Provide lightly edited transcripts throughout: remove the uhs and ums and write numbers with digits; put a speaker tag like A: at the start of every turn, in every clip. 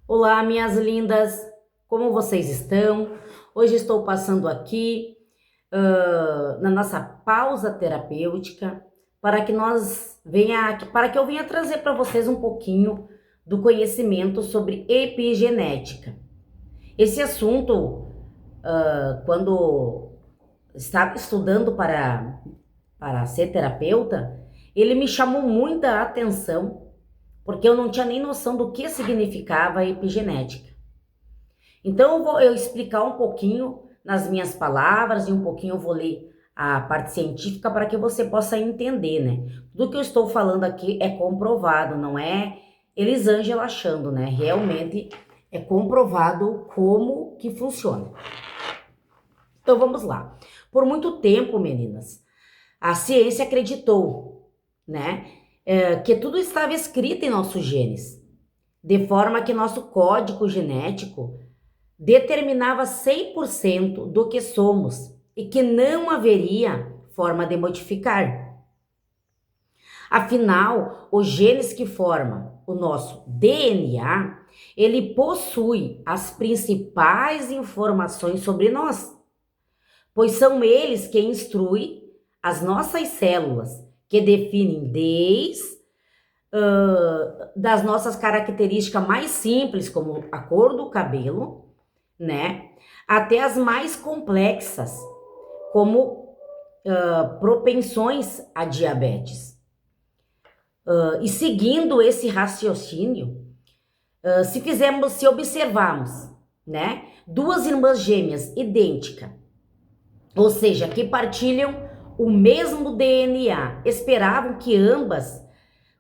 A: Olá, minhas lindas, como vocês estão? Hoje estou passando aqui na nossa pausa terapêutica para que eu venha trazer para vocês um pouquinho do conhecimento sobre epigenética. Esse assunto, quando estava estudando para ser terapeuta, ele me chamou muita atenção, porque eu não tinha nem noção do que significava a epigenética. Então eu explicar um pouquinho nas minhas palavras e um pouquinho eu vou ler a parte científica para que você possa entender, né? Tudo que eu estou falando aqui é comprovado, não é Elisângela achando, né? Realmente é comprovado como que funciona. Então vamos lá. Por muito tempo, meninas, a ciência acreditou, né, que tudo estava escrito em nossos genes, de forma que nosso código genético determinava 100% do que somos e que não haveria forma de modificar. Afinal, os genes que formam o nosso DNA, ele possui as principais informações sobre nós, pois são eles que instruem as nossas células, que definem desde das nossas características mais simples, como a cor do cabelo, né? Até as mais complexas, como propensões a diabetes. E seguindo esse raciocínio, se observarmos, né, duas irmãs gêmeas idênticas, ou seja, que partilham o mesmo DNA, esperavam que ambas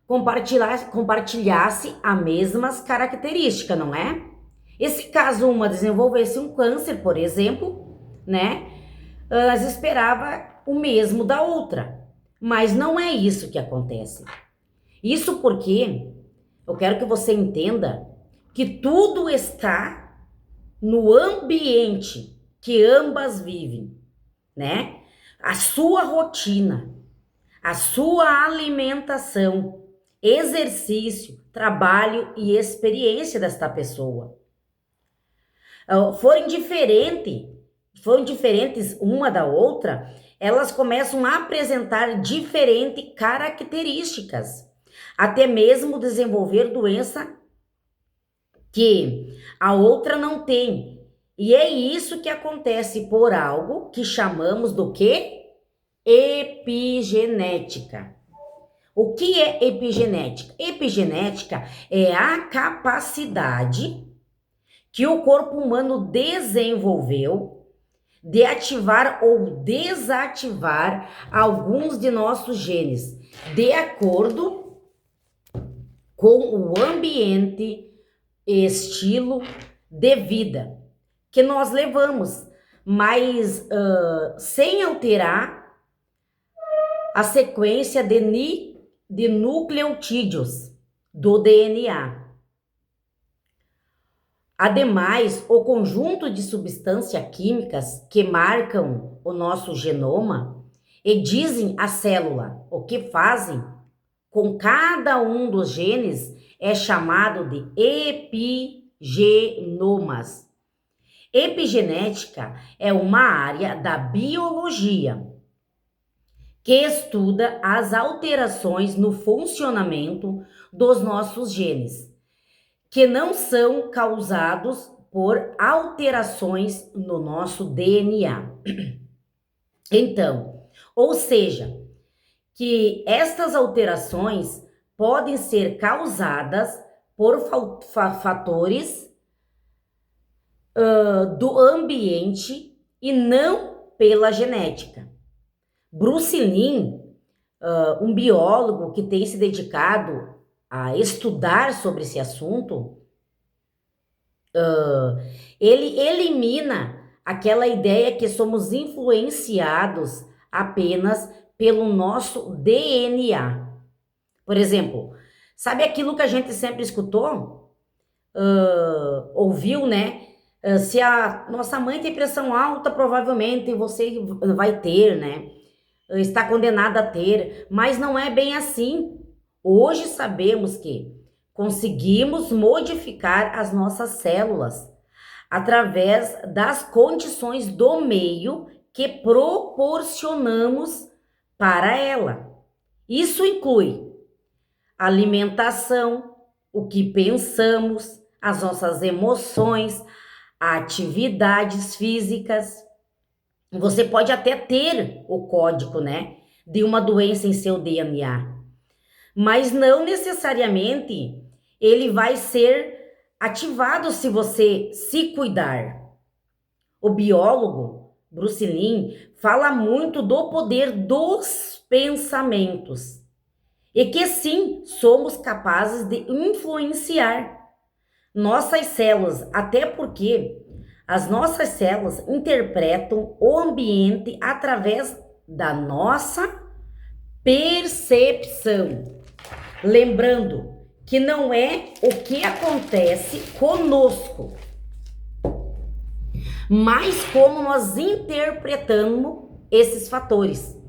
A: compartilhasse as mesmas características, não é? E se caso uma desenvolvesse um câncer, por exemplo, né, elas esperavam o mesmo da outra. Mas não é isso que acontece. Isso porque eu quero que você entenda que tudo está no ambiente que ambas vivem, né? A sua rotina, a sua alimentação, exercício, trabalho e experiência desta pessoa. Foram diferentes uma da outra, elas começam a apresentar diferentes características, até mesmo desenvolver doença que a outra não tem. E é isso que acontece por algo que chamamos do que? Epigenética. O que é epigenética? Epigenética é a capacidade que o corpo humano desenvolveu de ativar ou desativar alguns de nossos genes, de acordo com o ambiente e estilo de vida que nós levamos, mas sem alterar a sequência de nucleotídeos do DNA. Ademais, o conjunto de substâncias químicas que marcam o nosso genoma e dizem à célula o que fazem com cada um dos genes é chamado de epigenomas. Epigenética é uma área da biologia que estuda as alterações no funcionamento dos nossos genes, que não são causados por alterações no nosso DNA. Então, ou seja, que estas alterações podem ser causadas por fatores do ambiente e não pela genética. Bruce Lin, um biólogo que tem se dedicado a estudar sobre esse assunto, ele elimina aquela ideia que somos influenciados apenas pelo nosso DNA. Por exemplo, sabe aquilo que a gente sempre escutou? Ouviu, né? Se a nossa mãe tem pressão alta, provavelmente você vai ter, né? Está condenada a ter, mas não é bem assim. Hoje sabemos que conseguimos modificar as nossas células através das condições do meio que proporcionamos para ela. Isso inclui alimentação, o que pensamos, as nossas emoções, atividades físicas. Você pode até ter o código, né, de uma doença em seu DNA, mas não necessariamente ele vai ser ativado se você se cuidar. O biólogo Bruce Lin fala muito do poder dos pensamentos e que sim, somos capazes de influenciar nossas células, até porque as nossas células interpretam o ambiente através da nossa percepção. Lembrando que não é o que acontece conosco, mas como nós interpretamos esses fatores.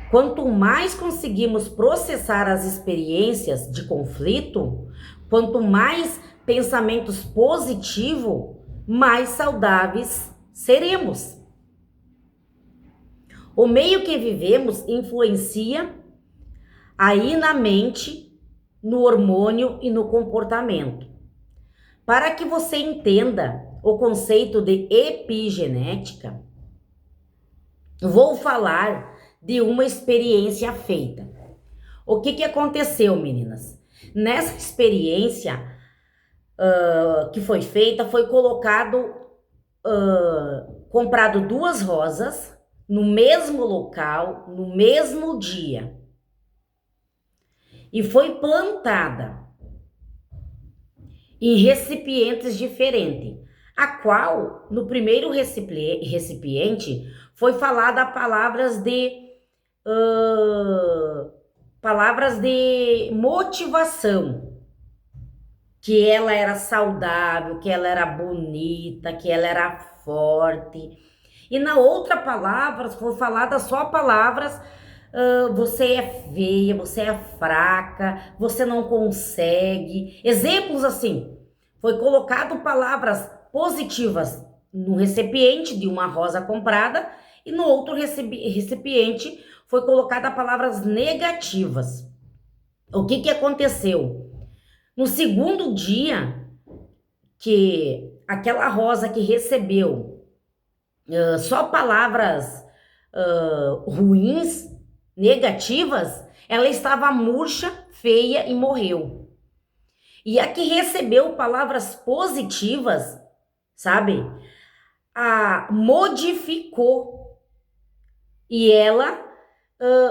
A: Quanto mais conseguimos processar as experiências de conflito, quanto mais pensamentos positivos, mais saudáveis seremos. O meio que vivemos influencia aí na mente, no hormônio e no comportamento. Para que você entenda o conceito de epigenética, vou falar de uma experiência feita. O que aconteceu, meninas? Nessa experiência que foi feita, foi comprado 2 rosas no mesmo local, no mesmo dia. E foi plantada em recipientes diferentes, a qual, no primeiro recipiente, foi falada palavras de motivação, que ela era saudável, que ela era bonita, que ela era forte. E na outra palavra foi falada só palavras: você é feia, você é fraca, você não consegue. Exemplos assim. Foi colocado palavras positivas no recipiente de uma rosa comprada e no outro recipiente foi colocada palavras negativas. O que aconteceu? No segundo dia que aquela rosa que recebeu só palavras ruins, negativas, ela estava murcha, feia e morreu. E a que recebeu palavras positivas, sabe, modificou. E ela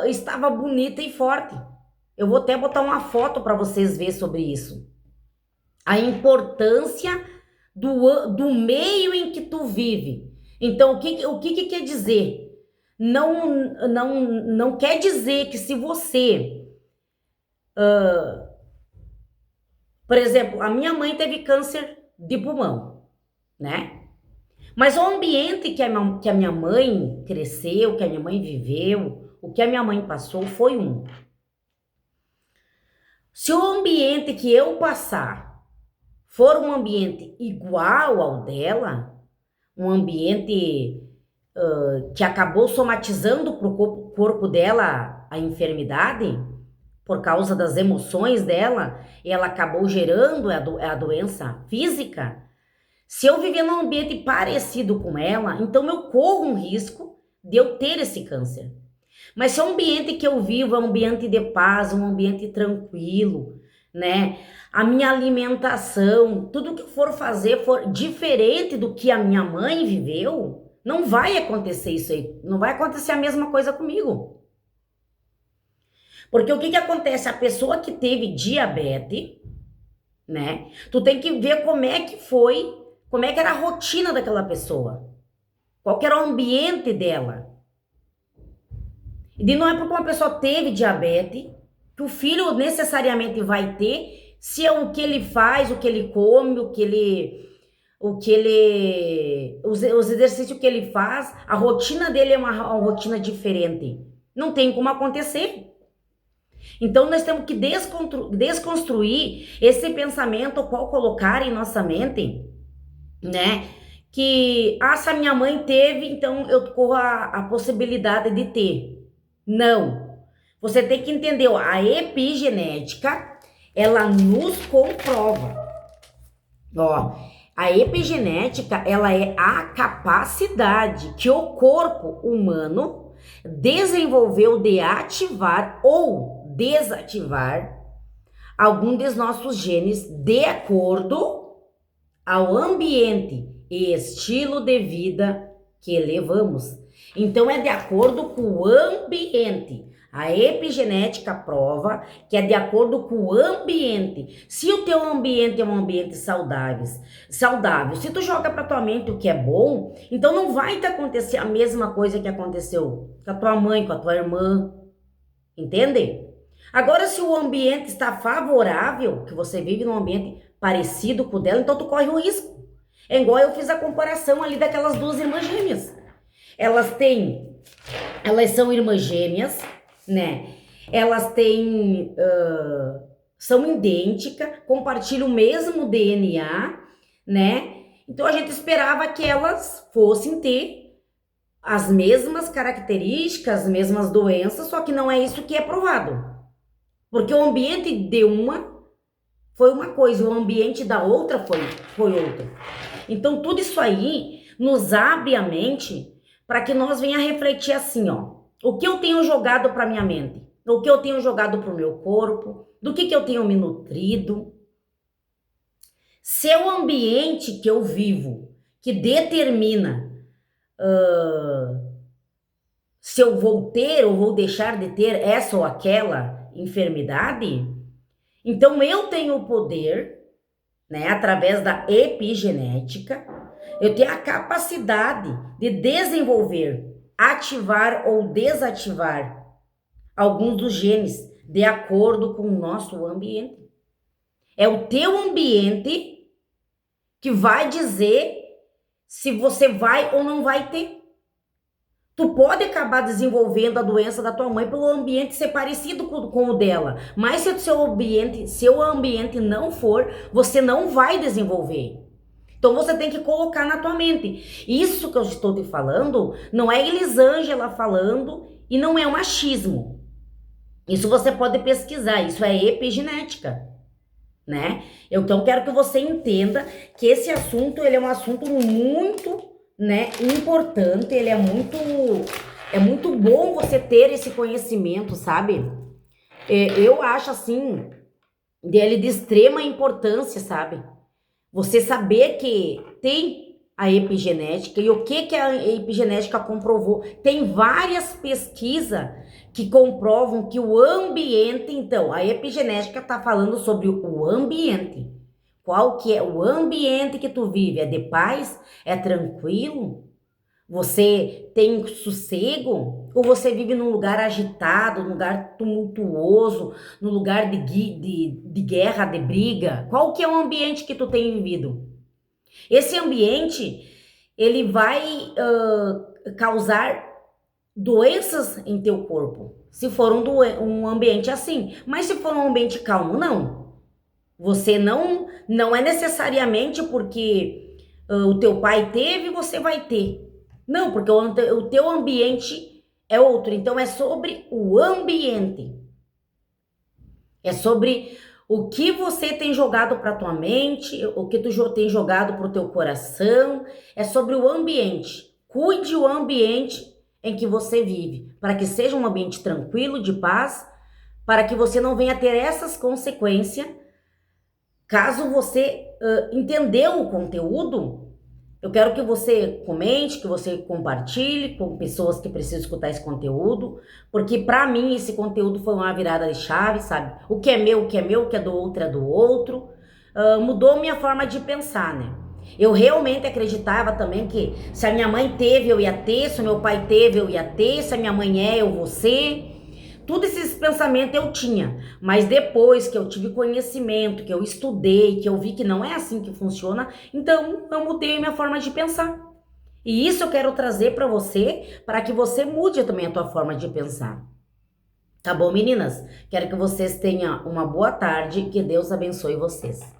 A: estava bonita e forte. Eu vou até botar uma foto para vocês verem sobre isso. A importância do meio em que tu vive. Então, o que quer dizer? Não quer dizer que se você... por exemplo, a minha mãe teve câncer de pulmão, né? Mas o ambiente que a minha mãe cresceu, que a minha mãe viveu, o que a minha mãe passou foi um. Se o ambiente que eu passar for um ambiente igual ao dela, um ambiente que acabou somatizando para o corpo dela a enfermidade, por causa das emoções dela, e ela acabou gerando a doença física. Se eu viver num ambiente parecido com ela, então eu corro um risco de eu ter esse câncer. Mas se o ambiente que eu vivo é um ambiente de paz, um ambiente tranquilo, né? A minha alimentação, tudo que eu for fazer for diferente do que a minha mãe viveu, não vai acontecer isso aí. Não vai acontecer a mesma coisa comigo. Porque o que acontece? A pessoa que teve diabetes, né? Tu tem que ver como é que era a rotina daquela pessoa. Qual que era o ambiente dela. E não é porque uma pessoa teve diabetes que o filho necessariamente vai ter, se é o que ele faz, o que ele come, os exercícios que ele faz, a rotina dele é uma rotina diferente. Não tem como acontecer. Então, nós temos que desconstruir esse pensamento, qual colocar em nossa mente, né? Que, se a minha mãe teve, então eu corro a possibilidade de ter. Não. Você tem que entender, ó, a epigenética, ela nos comprova. Ó, a epigenética, ela é a capacidade que o corpo humano desenvolveu de ativar ou desativar algum dos nossos genes de acordo ao ambiente e estilo de vida que levamos. Então, é de acordo com o ambiente. A epigenética prova que é de acordo com o ambiente. Se o teu ambiente é um ambiente saudável, se tu joga pra tua mente o que é bom, então não vai te acontecer a mesma coisa que aconteceu com a tua mãe, com a tua irmã. Entende? Agora, se o ambiente está favorável, que você vive num ambiente parecido com o dela, então tu corre o risco. É igual eu fiz a comparação ali daquelas duas irmãs gêmeas. Elas são irmãs gêmeas, né? Elas são idênticas, compartilham o mesmo DNA, né? Então a gente esperava que elas fossem ter as mesmas características, as mesmas doenças, só que não é isso que é provado. Porque o ambiente de uma foi uma coisa, o ambiente da outra foi outra. Então tudo isso aí nos abre a mente para que nós venha refletir assim, ó. O que eu tenho jogado para minha mente? O que eu tenho jogado para o meu corpo? Do que eu tenho me nutrido? Se é o ambiente que eu vivo que determina se eu vou ter ou vou deixar de ter essa ou aquela enfermidade, então eu tenho o poder, né, através da epigenética, eu tenho a capacidade de desenvolver, ativar ou desativar alguns dos genes de acordo com o nosso ambiente. É o teu ambiente que vai dizer se você vai ou não vai ter. Tu pode acabar desenvolvendo a doença da tua mãe pelo ambiente ser parecido com o dela, mas se o seu ambiente não for, você não vai desenvolver. Então você tem que colocar na tua mente. Isso que eu estou te falando não é Elisângela falando e não é um achismo. Isso você pode pesquisar, isso é epigenética, né? Então quero que você entenda que esse assunto, ele é um assunto muito, né, importante, ele é muito bom você ter esse conhecimento, sabe? Eu acho assim, dele de extrema importância, sabe? Você saber que tem a epigenética e o que a epigenética comprovou. Tem várias pesquisas que comprovam que o ambiente, então, a epigenética está falando sobre o ambiente. Qual que é o ambiente que tu vive? É de paz? É tranquilo? Você tem sossego? Ou você vive num lugar agitado, num lugar tumultuoso, num lugar de guerra, de briga? Qual que é o ambiente que tu tem vivido? Esse ambiente, ele vai causar doenças em teu corpo, se for um ambiente assim. Mas se for um ambiente calmo, não. Você não é necessariamente porque o teu pai teve, você vai ter. Não, porque o teu ambiente é outro. Então é sobre o ambiente. É sobre o que você tem jogado para tua mente, o que tu tem jogado para o teu coração. É sobre o ambiente. Cuide o ambiente em que você vive, para que seja um ambiente tranquilo, de paz, para que você não venha ter essas consequências. Caso você entendeu o conteúdo, eu quero que você comente, que você compartilhe com pessoas que precisam escutar esse conteúdo, porque para mim esse conteúdo foi uma virada de chave, sabe? O que é meu, o que é do outro é do outro. Mudou minha forma de pensar, né? Eu realmente acreditava também que se a minha mãe teve, eu ia ter, se o meu pai teve, eu ia ter, se a minha mãe é, eu vou ser. Tudo esses pensamentos eu tinha, mas depois que eu tive conhecimento, que eu estudei, que eu vi que não é assim que funciona, então eu mudei minha forma de pensar. E isso eu quero trazer para você, para que você mude também a tua forma de pensar. Tá bom, meninas? Quero que vocês tenham uma boa tarde, que Deus abençoe vocês.